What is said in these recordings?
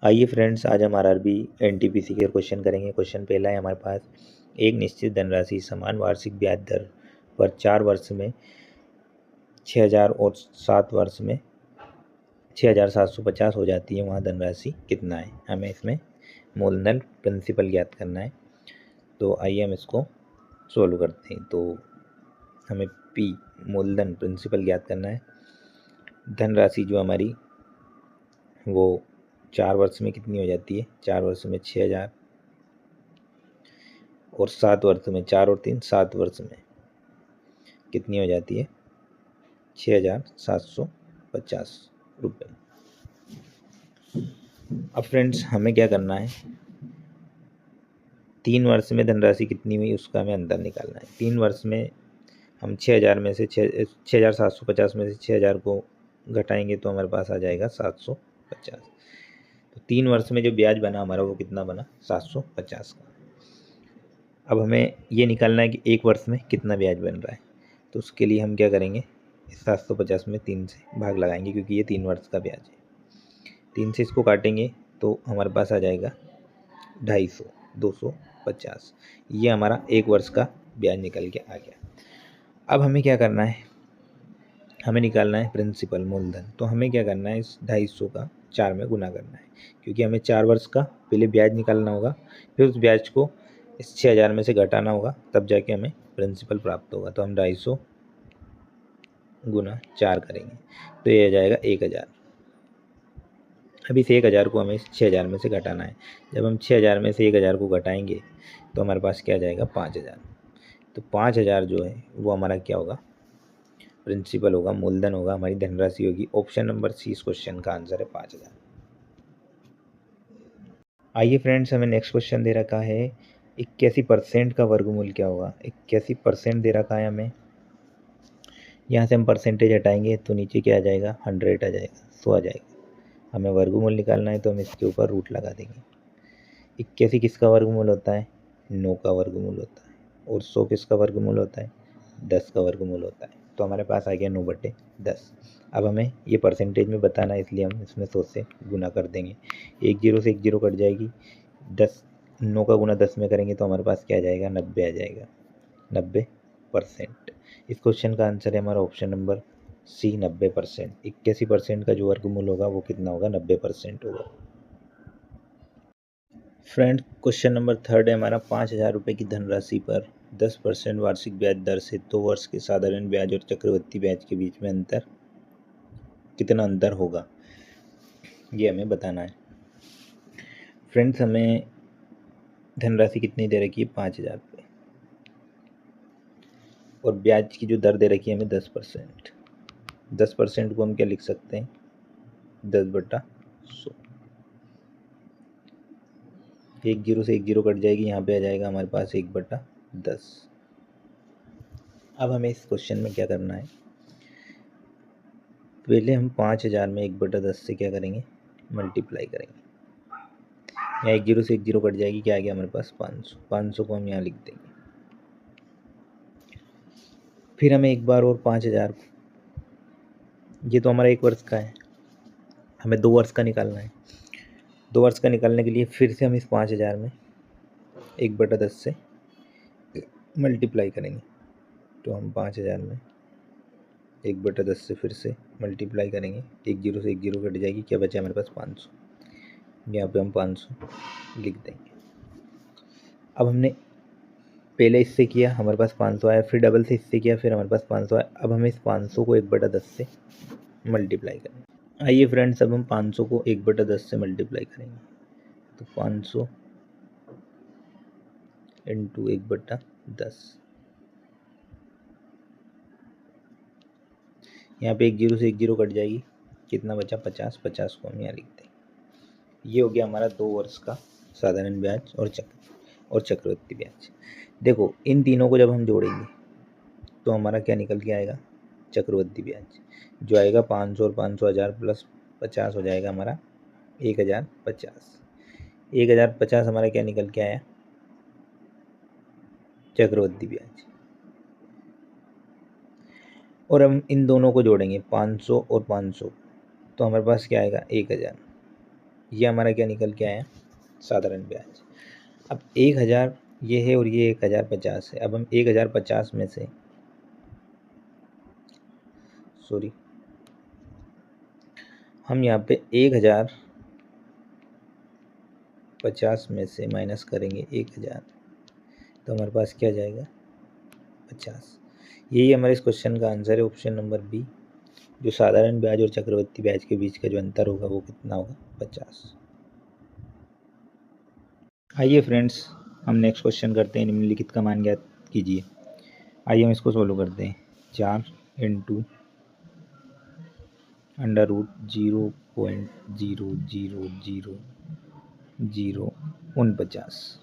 आइए फ्रेंड्स, आज हम आरआरबी एनटीपीसी के क्वेश्चन करेंगे। क्वेश्चन पहला है हमारे पास, एक निश्चित धनराशि समान वार्षिक ब्याज दर पर 4 वर्ष में 6,000 और 7 वर्ष में 6,750 हो जाती है, वहाँ धनराशि कितना है। हमें इसमें मूलधन प्रिंसिपल ज्ञात करना है। तो आइए हम इसको सोल्व करते हैं। तो हमें पी मूलधन प्रिंसिपल ज्ञात करना है। धनराशि जो हमारी वो 4 वर्ष में कितनी हो जाती है, 4 वर्ष में 6,000 और 7 वर्ष में 4 और 3 7 वर्ष में कितनी हो जाती है, 6,750 रुपये। अब फ्रेंड्स हमें क्या करना है, 3 वर्ष में धनराशि कितनी हुई उसका हमें अंतर निकालना है। 3 वर्ष में हम 6,000 में से 6,750 में से 6,000 को घटाएंगे तो हमारे पास आ जाएगा 750। तो 3 वर्ष में जो ब्याज बना हमारा वो कितना बना, 750 का। अब हमें ये निकालना है कि 1 वर्ष में कितना ब्याज बन रहा है। तो उसके लिए हम क्या करेंगे, 750 में 3 से भाग लगाएंगे क्योंकि ये 3 वर्ष का ब्याज है। 3 से इसको काटेंगे तो हमारे पास आ जाएगा 250, 250। ये हमारा 1 वर्ष का ब्याज निकल के आ गया। अब हमें क्या करना है, हमें निकालना है प्रिंसिपल मूलधन। तो हमें क्या करना है, इस 250 का 4 में गुना करना है क्योंकि हमें 4 वर्ष का पहले ब्याज निकालना होगा, फिर उस ब्याज को इस 6,000 में से घटाना होगा, तब जाके हमें प्रिंसिपल प्राप्त होगा। तो हम 250 गुना 4 करेंगे तो ये आ जाएगा 1,000। अब इस 1,000 को हमें 6,000 में से घटाना है। जब हम 6,000 में से 1,000 को घटाएंगे तो हमारे पास क्या आ जाएगा, 5,000। तो 5,000 जो है वो हमारा क्या होगा, प्रिंसिपल होगा, मूलधन होगा, हमारी धनराशि होगी। ऑप्शन नंबर सी इस क्वेश्चन का आंसर है 5,000। आइए फ्रेंड्स, हमें नेक्स्ट क्वेश्चन दे रखा है 81% का वर्गमूल क्या होगा। 81% दे रखा है हमें। यहाँ से हम परसेंटेज हटाएंगे तो नीचे क्या आ जाएगा, 100 आ जाएगा, 100 आ जाएगा। हमें वर्गमूल निकालना है तो हम इसके ऊपर रूट लगा देंगे। 81 किसका वर्गमूल होता है, 9 का वर्गमूल होता है। और 100 किसका वर्गमूल होता है, 10 का वर्गमूल होता है। तो हमारे पास आ गया 9/10। अब हमें ये परसेंटेज में बताना है, इसलिए हम इसमें 100 से गुना कर देंगे। 1 0 से 1 0 कट जाएगी। 10 9 का गुना 10 में करेंगे तो हमारे पास क्या आ जाएगा, 90 आ जाएगा, 90%। इस क्वेश्चन का आंसर है हमारा ऑप्शन नंबर सी, 90%। 81% का जो वर्गमूल होगा वो कितना होगा, 90% होगा। फ्रेंड क्वेश्चन नंबर 3 है हमारा, 5,000 रुपये की धनराशि पर 10% वार्षिक ब्याज दर से 2 वर्ष के साधारण ब्याज और चक्रवृद्धि ब्याज के बीच में कितना अंतर होगा, ये हमें बताना है। फ्रेंड्स हमें धनराशि कितनी दे रखी है, 5,000 रुपये, और ब्याज की जो दर दे रखी है हमें 10%। 10% को हम क्या लिख सकते हैं, 10/100। 1 0 से 1 0 कट जाएगी, यहाँ पे आ जाएगा हमारे पास 1/10। अब हमें इस क्वेश्चन में क्या करना है, पहले हम 5,000 में 1/10 से क्या करेंगे, मल्टीप्लाई करेंगे। यहाँ 1 0 से 1 0 कट जाएगी, क्या आ गया हमारे पास, 500। 500 को हम यहाँ लिख देंगे। फिर हमें एक बार और 5,000, ये तो हमारा 1 वर्ष का है, हमें 2 वर्ष का निकालना है। 2 वर्ष का निकालने के लिए फिर से हम इस 5,000 में 1/10 से मल्टीप्लाई करेंगे। तो हम 5,000 में 1/10 से फिर से मल्टीप्लाई करेंगे। 1 0 से 1 0 कट जाएगी, क्या बचा हमारे पास, 500। यहाँ पे हम 500 लिख देंगे। अब हमने पहले इससे किया, हमारे पास 500 आया, फिर डबल से इससे किया, फिर हमारे पास 500 आया। अब हमें इस 500 को 1/10 से मल्टीप्लाई करेंगे। आइए फ्रेंड्स, अब हम 500 को 1/10 से मल्टीप्लाई करेंगे। तो 500 इंटू 1/10, यहाँ पे 1 0 से 1 0 कट जाएगी, कितना बचा, 50। 50 को हम यहाँ लिख देंगे। ये हो गया हमारा 2 वर्ष का साधारण ब्याज और चक्रवृद्धि ब्याज। देखो इन तीनों को जब हम जोड़ेंगे तो हमारा क्या निकल के आएगा, चक्रवृद्धि ब्याज जो आएगा 500 और 500 1000 प्लस 50 हो जाएगा हमारा 1,050। 1,050 हमारा क्या निकल के आया, चक्रवृद्धि ब्याज। और हम इन दोनों को जोड़ेंगे 500 और 500, तो हमारे पास क्या आएगा, 1,000। ये हमारा क्या निकल के आया, साधारण ब्याज। अब 1000 ये है और ये 1050 है। अब हम 1050 में से हम यहाँ पे 1050 में से माइनस करेंगे 1000, तो हमारे पास क्या जाएगा, 50। यही हमारे इस क्वेश्चन का आंसर है, ऑप्शन नंबर बी। जो साधारण ब्याज और चक्रवृद्धि ब्याज के बीच का जो अंतर होगा वो कितना होगा, 50। आइए फ्रेंड्स, हम नेक्स्ट क्वेश्चन करते हैं। निम्नलिखित का मान ज्ञात कीजिए। आइए हम इसको सोल्व करते हैं। 4 इंटू अंडर रूट 0.0000049।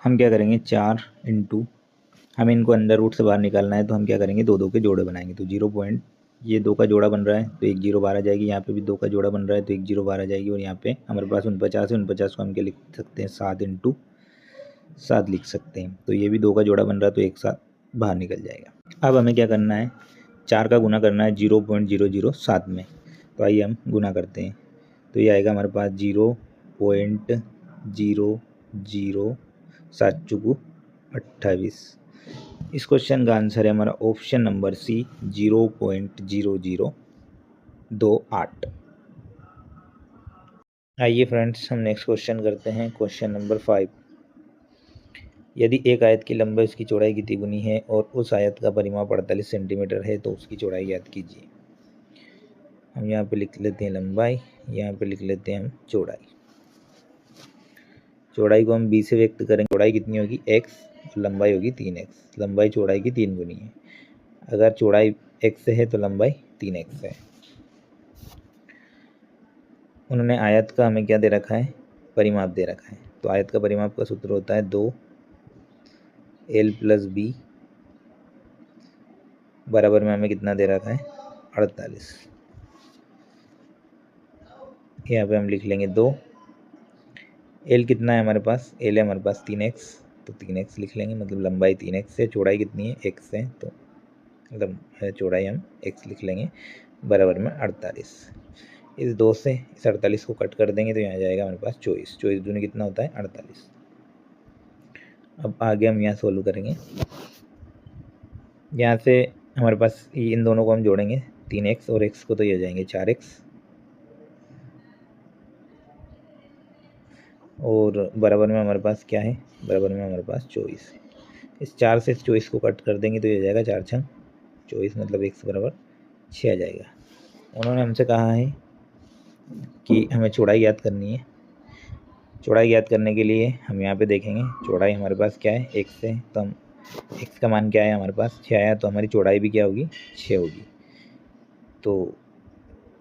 हम क्या करेंगे, 4 इंटू, हमें इनको अंडर रूट से बाहर निकालना है, तो हम क्या करेंगे, दो दो के जोड़े बनाएंगे। तो 0 पॉइंट, ये दो का जोड़ा बन रहा है तो एक 0 बाहर आ जाएगी। यहाँ पे भी दो का जोड़ा बन रहा है तो एक 0 बाहर आ जाएगी। और यहाँ पे हमारे पास 49 है, 49 को हम क्या लिख सकते हैं, 7 इंटू 7 लिख सकते हैं। तो ये भी दो का जोड़ा बन रहा है तो एक साथ बाहर निकल जाएगा। अब हमें क्या करना है, 4 का गुना करना है 0.007 में। तो आइए हम गुना करते हैं। तो ये आएगा हमारे पास 0.007 चुकू 28। इस क्वेश्चन का आंसर है हमारा ऑप्शन नंबर सी, 0.0028। आइए फ्रेंड्स, हम नेक्स्ट क्वेश्चन करते हैं। Question number 5। यदि एक आयत की लंबाई उसकी चौड़ाई की तिगुनी है और उस आयत का परिमाप 48 सेंटीमीटर है तो उसकी चौड़ाई ज्ञात कीजिए। हम यहाँ पे लिख लेते हैं लंबाई, यहाँ पे लिख लेते हैं हम चौड़ाई। चौड़ाई को हम b से व्यक्त करेंगे। चौड़ाई कितनी होगी, x, लंबाई होगी 3x। लंबाई चौड़ाई की 3 गुनी है। अगर चौड़ाई x है तो लंबाई 3x है। उन्होंने आयत का हमें क्या दे रखा है, परिमाप दे रखा है। तो आयत का परिमाप का सूत्र होता है 2l + b बराबर में हमें कितना दे रखा है, 48। यहाँ पे हम लिख लेंगे 2, l कितना है हमारे पास, l है हमारे पास 3x, तो 3x लिख लेंगे, मतलब लंबाई 3x है, चौड़ाई कितनी है, x है, तो चौड़ाई हम x लिख लेंगे, बराबर में 48। इस 2 से इस 48 को कट कर देंगे तो यहाँ जाएगा हमारे पास 24। 24 दूनी कितना होता है, 48। अब आगे हम यहाँ सोल्व करेंगे। यहाँ से हमारे पास इन दोनों को हम जोड़ेंगे, 3x और x को, तो ये हो जाएंगे 4x, और बराबर में हमारे पास क्या है, बराबर में हमारे पास 24 है। इस 4 से इस 24 को कट कर देंगे तो ये हो जाएगा 4 छंग 24, मतलब x बराबर 6 आ जाएगा। उन्होंने हमसे कहा है कि हमें चौड़ाई याद करनी है। चौड़ाई याद करने के लिए हम यहाँ पे देखेंगे, चौड़ाई हमारे पास क्या है, x है, तो हम x का मान क्या है, हमारे पास 6 आया, तो हमारी चौड़ाई भी क्या होगी, 6 होगी। तो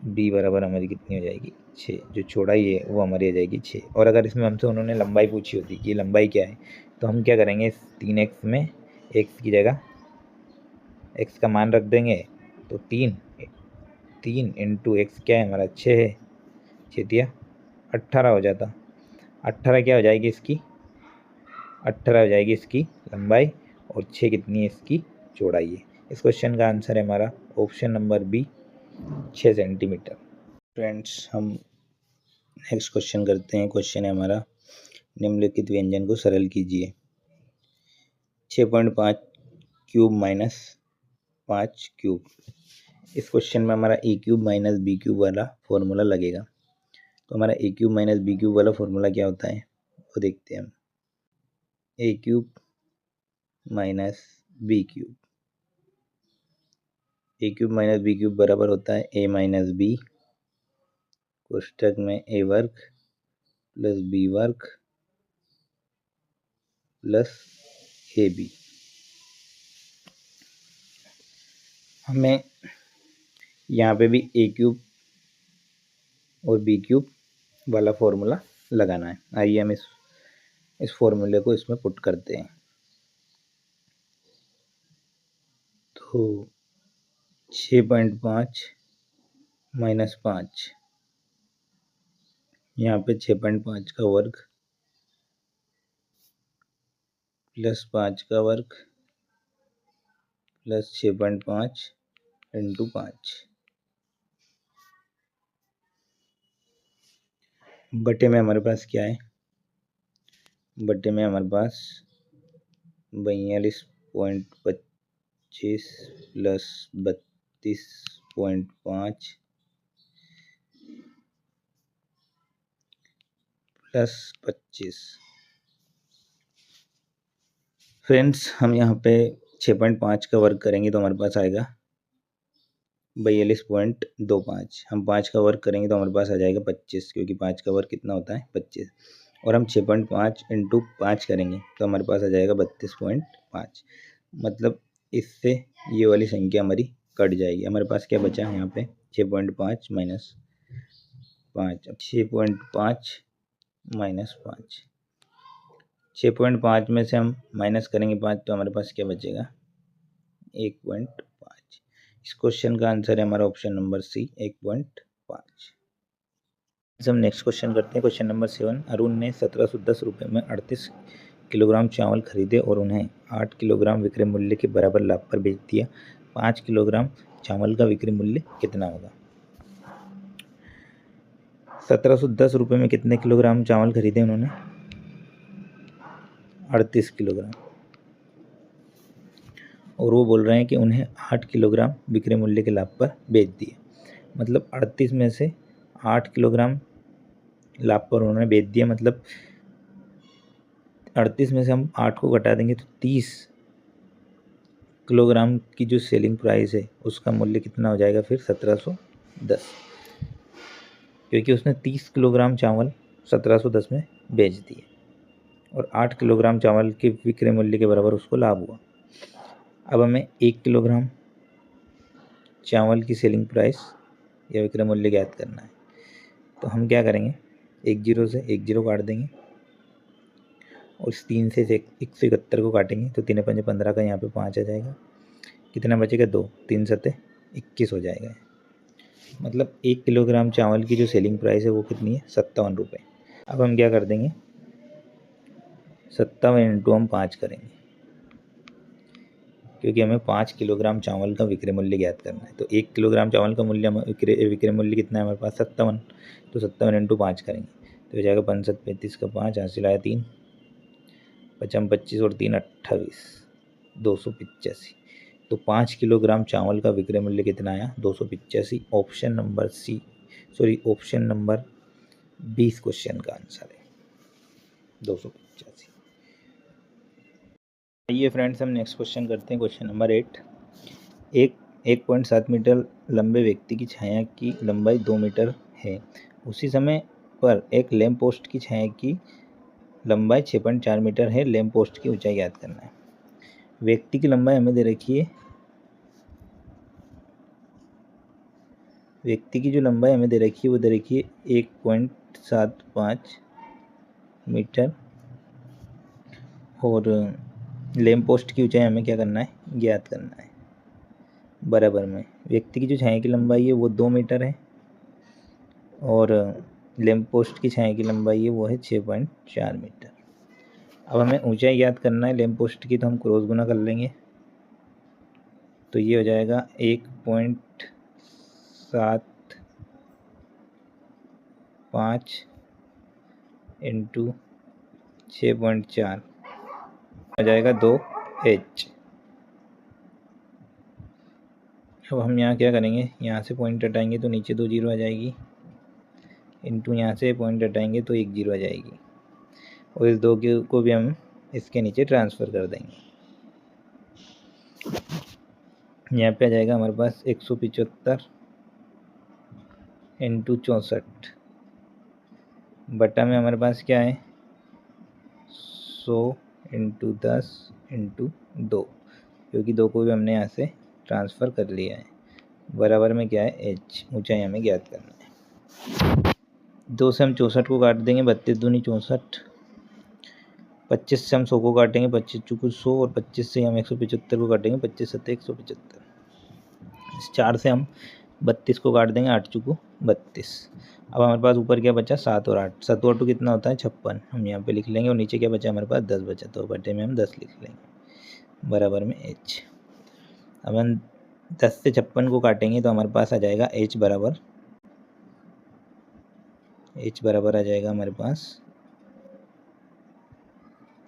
b बराबर हमारी कितनी हो जाएगी, 6। जो चौड़ाई है वो हमारी आ जाएगी 6। और अगर इसमें हमसे उन्होंने लंबाई पूछी होती कि लंबाई क्या है, तो हम क्या करेंगे, 3x में x की जगह x का मान रख देंगे, तो 3 इंटू x क्या है हमारा, 6 है, 6 18 हो जाता। 18 क्या हो जाएगी इसकी, 18 हो जाएगी इसकी लंबाई, और 6 कितनी है इसकी चौड़ाई है। इस क्वेश्चन का आंसर है हमारा option number B, 6 centimetre. Friends, हम नेक्स्ट क्वेश्चन करते हैं। क्वेश्चन है हमारा, निम्नलिखित व्यंजन को सरल कीजिए। 6.5 क्यूब माइनस 5 क्यूब। इस क्वेश्चन में हमारा a cube minus b cube वाला फॉर्मूला लगेगा। तो हमारा a cube minus b cube वाला फॉर्मूला क्या होता है वो देखते हैं हम। a cube minus b cube, a cube minus b cube बराबर होता है a माइनस बी कोष्टक में a वर्ग प्लस b वर्ग प्लस ab। हमें यहाँ पे भी a क्यूब और b क्यूब वाला फॉर्मूला लगाना है। आइए हम इस फॉर्मूले को इसमें पुट करते हैं। तो 6.5 माइनस 5, यहाँ पे 6.5 का वर्ग प्लस 5 का वर्ग प्लस 6.5 इंटू 5। बटे में हमारे पास क्या है, बटे में हमारे पास 42.25 प्लस 32.5 प्लस 25। फ्रेंड्स हम यहाँ पे 6.5 का वर्क करेंगे तो हमारे पास आएगा 42.25। हम 5 का वर्क करेंगे तो हमारे पास आ जाएगा 25, क्योंकि 5 का वर्क कितना होता है 25। और हम 6.5 इंटू 5 करेंगे तो हमारे पास आ जाएगा 32.5। मतलब इससे ये वाली संख्या हमारी कट जाएगी। हमारे पास क्या बचा है यहाँ पे 6.5 माइनस 5। अब 6.5 माइनस 5, 6.5 में से हम माइनस करेंगे 5 तो हमारे पास क्या बचेगा 1.5। इस क्वेश्चन का आंसर है हमारा ऑप्शन नंबर सी 1.5। हम नेक्स्ट क्वेश्चन करते हैं। Question number 7। अरुण ने 1710 रुपये में 38 किलोग्राम चावल खरीदे और उन्हें 8 किलोग्राम विक्रय मूल्य के बराबर लाभ पर बेच दिया। 5 किलोग्राम चावल का विक्रय मूल्य कितना होगा। 1710 रुपये में कितने किलोग्राम चावल खरीदे उन्होंने 38 किलोग्राम, और वो बोल रहे हैं कि उन्हें 8 किलोग्राम विक्रय मूल्य के लाभ पर बेच दिए। मतलब 38 में से 8 किलोग्राम लाभ पर उन्होंने बेच दिया। मतलब 38 में से हम 8 को घटा देंगे तो 30 किलोग्राम की जो सेलिंग प्राइस है उसका मूल्य कितना हो जाएगा फिर 1710, क्योंकि उसने 30 किलोग्राम चावल 1710 में बेच दिए और 8 किलोग्राम चावल के विक्रय मूल्य के बराबर उसको लाभ हुआ। अब हमें 1 किलोग्राम चावल की सेलिंग प्राइस या विक्रय मूल्य ज्ञात करना है। तो हम क्या करेंगे, 1 जीरो से 1 जीरो काट देंगे और इस 3 से 171 को काटेंगे तो 3 पंजे 15 का यहाँ पे 5 आ जाएगा। कितना बचेगा 2, 3 सत्ते 21 हो जाएगा। मतलब 1 किलोग्राम चावल की जो सेलिंग प्राइस है वो कितनी है 57 रुपये। अब हम क्या कर देंगे 57 इंटू हम 5 करेंगे, क्योंकि हमें 5 किलोग्राम चावल का विक्रय मूल्य ज्ञात करना है। तो 1 किलोग्राम चावल का मूल्य विक्रय मूल्य कितना है हमारे पास 57, तो 57 इंटू 5 करेंगे तो हो जाएगा 5 7 35 का 5, हासिल आया 3, 55 25 और 3 28, 285। तो 5 किलोग्राम चावल का विक्रय मूल्य कितना आया 285। Option number C, sorry option number 20 question का आंसर है 285। आइए फ्रेंड्स हम नेक्स्ट क्वेश्चन करते हैं। Question number 8। 1.7 मीटर लंबे व्यक्ति की छाया की लंबाई 2 मीटर है। उसी समय पर एक लैंप पोस्ट की छाया की लंबाई 6.4 मीटर है। लैंप पोस्ट की ऊंचाई याद करना है। व्यक्ति की लंबाई हमें दे रखी है, व्यक्ति की जो लंबाई हमें दे रखी है वो दे रखी है 1.75 मीटर और लैंप पोस्ट की ऊंचाई हमें क्या करना है ज्ञात करना है। बराबर में व्यक्ति की जो छाया की लंबाई है वो 2 मीटर है और लैंप पोस्ट की छाया की लंबाई है वो है 6.4 मीटर। अब हमें ऊंचाई याद करना है लैंप पोस्ट की, तो हम क्रॉस गुना कर लेंगे तो ये हो जाएगा 1.75 इंटू 6.4 हो जाएगा 2h। अब हम यहाँ क्या करेंगे, यहाँ से पॉइंट हटाएंगे तो नीचे 2 जीरो आ जाएगी, इंटू यहाँ से पॉइंट हटाएंगे तो 1 जीरो आ जाएगी और इस 2 को भी हम इसके नीचे ट्रांसफ़र कर देंगे। यहाँ पे आ जाएगा हमारे पास 175 इंटू 64 बटा में हमारे पास क्या है 100 इंटू 10 इंटू 2, क्योंकि 2 को भी हमने यहाँ से ट्रांसफ़र कर लिया है। बराबर में क्या है h, ऊंचाई हमें ज्ञात करना है। 2 से हम 64 को काट देंगे, 32 दूनी 64, 25 से हम 100 को काटेंगे, 25 चुकू 100 और 25 से हम 175 को काटेंगे, 25 सत्ते 175। इस 4 से हम 32 को काट देंगे, 8 चुकू 32। अब हमारे पास ऊपर क्या बचा 7 और 8, 7 और 2 कितना होता है 56, हम यहाँ पे लिख लेंगे और नीचे क्या बचा हमारे पास 10 बचा, तो बटे में हम 10 लिख लेंगे बराबर में h। अब हम 10 से 56 को काटेंगे तो हमारे पास आ जाएगा h बराबर एच बराबर आ जाएगा हमारे पास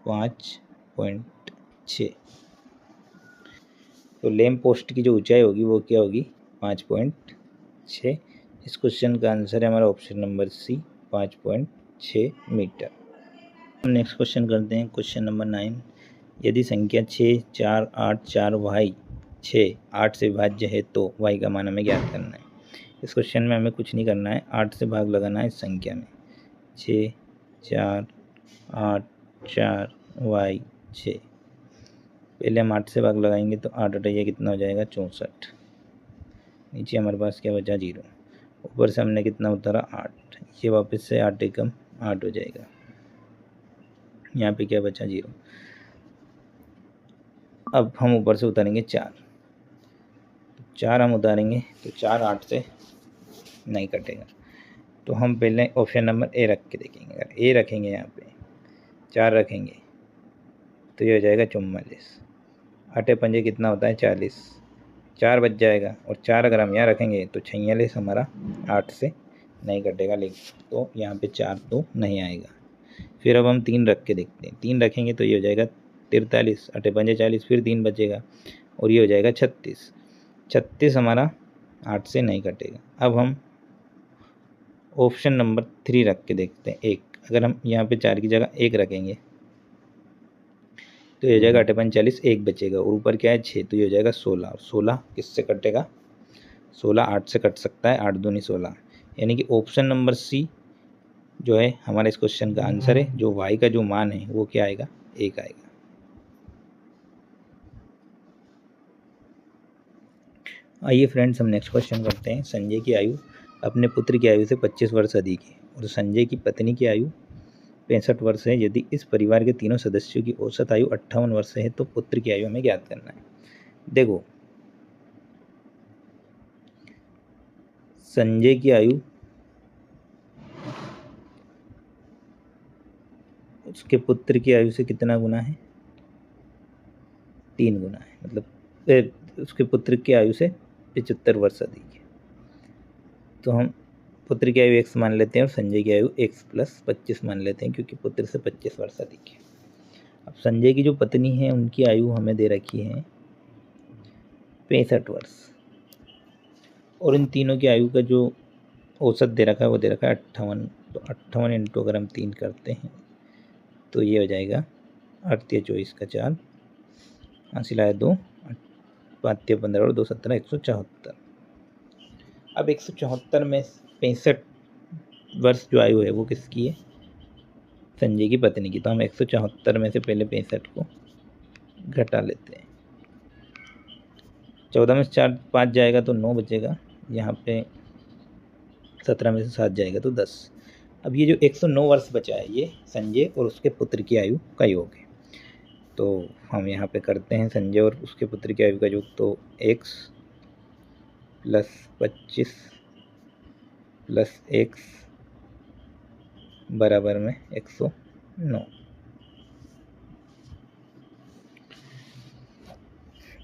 5.6। तो लैंप पोस्ट की जो ऊंचाई होगी वो क्या होगी 5.6। इस क्वेश्चन का आंसर है हमारा ऑप्शन नंबर सी 5.6 मीटर। हम नेक्स्ट क्वेश्चन करते हैं क्वेश्चन नंबर 9। यदि संख्या 6, 4, 8, 4 वाई 6, 8 से विभाज्य है तो वाई का मान हमें ज्ञात करना है। इस क्वेश्चन में हमें कुछ नहीं करना है, 8 से भाग लगाना है इस संख्या में। 6, 4, 8, 4 वाई 6। पहले हम 8 से भाग लगाएंगे तो 8 हटाइए कितना हो जाएगा 64। नीचे हमारे पास क्या बचा 0। ऊपर से हमने कितना उतारा 8, ये वापस से 8 एकम 8 हो जाएगा। यहाँ पे क्या बचा 0। अब हम ऊपर से उतारेंगे 4, 4 हम उतारेंगे तो 4 8 से नहीं कटेगा। तो हम पहले ऑप्शन नंबर ए रख के देखेंगे। अगर ए रखेंगे यहाँ पे 4 रखेंगे तो ये हो जाएगा 44। 8 पंजे कितना होता है 40, 4 बच जाएगा। और 4 अगर हम यहाँ रखेंगे तो 46 हमारा 8 से नहीं कटेगा, लेकिन तो यहाँ पे 4 तो नहीं आएगा। फिर अब हम 3 रख के देखते हैं। 3 रखेंगे तो ये हो जाएगा 43, 8 पंजे 40, फिर 3 बचेगा और ये हो जाएगा 36। 36 हमारा 8 से नहीं कटेगा। अब हम ऑप्शन नंबर 3 रख के देखते हैं 1। अगर हम यहाँ पे 4 की जगह 1 रखेंगे तो ये हो जाएगा 8 पंजे 40, 1 बचेगा और ऊपर क्या है 6, तो ये हो जाएगा 16। और 16 किससे कटेगा 16 8 से कट सकता है, 8 दूनी 16। यानी कि ऑप्शन नंबर सी जो है हमारे इस क्वेश्चन का आंसर है। जो वाई का जो मान है वो क्या आएगा 1 आएगा। आइए फ्रेंड्स हम नेक्स्ट क्वेश्चन करते हैं। संजय की आयु अपने पुत्र की आयु से 25 वर्ष अधिक है और संजय की पत्नी की आयु 65 वर्ष है। यदि इस परिवार के तीनों सदस्यों की औसत आयु 58 वर्ष है तो पुत्र की आयु हमें ज्ञात करना है। देखो संजय की आयु उसके पुत्र की आयु से कितना गुना है 3 गुना है। मतलब उसके पुत्र की आयु से 75 वर्ष अधिक है। तो हम पुत्र की आयु x मान लेते हैं और संजय की आयु x प्लस 25 मान लेते हैं क्योंकि पुत्र से 25 वर्ष अधिक है। अब संजय की जो पत्नी है उनकी आयु हमें दे रखी है 65 वर्ष और इन तीनों की आयु का जो औसत दे रखा है वो दे रखा है 58। तो 58 इंटू अगर हम 3 करते हैं तो ये हो जाएगा 8 24 का 4, 80 लाया 2, 5 15 और 2 17 174। अब 174 में 65 वर्ष जो आयु है वो किसकी है संजय की पत्नी की। तो हम 174 में से पहले 65 को घटा लेते हैं। 14 में से 4 5 जाएगा तो 9 बचेगा। यहाँ पे 17 में से 7 जाएगा तो 10। अब ये जो 109 वर्ष बचा है ये संजय और उसके पुत्र की आयु का योग है। तो हम यहाँ पे करते हैं संजय और उसके पुत्र की आयु का योग। तो x प्लस 25 प्लस x बराबर में 109।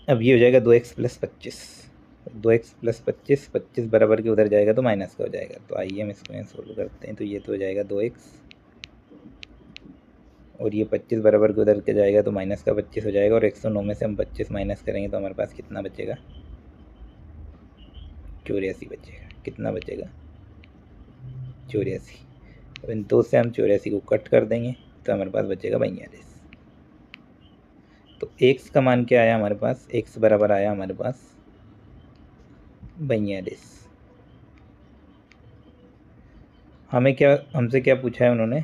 अब ये हो जाएगा 2x प्लस 25, 2x प्लस 25, 25 बराबर के उधर जाएगा तो माइनस का हो जाएगा। तो आइए हम इसको यहाँ सोल्व करते हैं। तो ये तो हो जाएगा 2x और ये 25 बराबर के उधर के जाएगा तो माइनस का 25 हो जाएगा और 109 में से हम 25 माइनस करेंगे तो हमारे पास कितना बचेगा 84 बचेगा। कितना बचेगा 84। अब इन 2 से हम 84 को कट कर देंगे तो हमारे पास बचेगा 42। तो x का मान क्या आया हमारे पास, x बराबर आया हमारे पास 42। हमसे क्या पूछा है उन्होंने,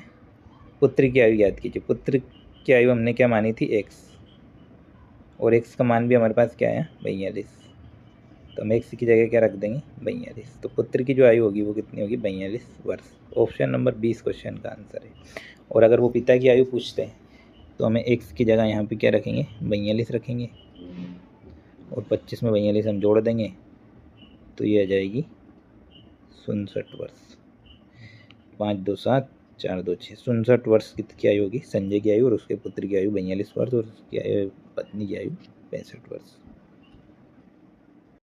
पुत्र की आयु याद कीजिए। पुत्र की आयु हमने क्या मानी थी x और x का मान भी हमारे पास क्या आया 42। तो हम x की जगह क्या रख देंगे 42। तो पुत्र की जो आयु होगी वो कितनी होगी 42 वर्ष। ऑप्शन नंबर 20 क्वेश्चन का आंसर है। और अगर वो पिता की आयु पूछते हैं तो हमें x की जगह यहाँ पे क्या रखेंगे 42 रखेंगे और 25 में 42 हम जोड़ देंगे तो ये आ जाएगी 67 वर्ष। 5 2 7 4 2 6, 67 वर्ष की आयु होगी संजय की आयु और उसके पुत्र की आयु 42 वर्ष और उसकी आयु पत्नी की आयु 65 वर्ष।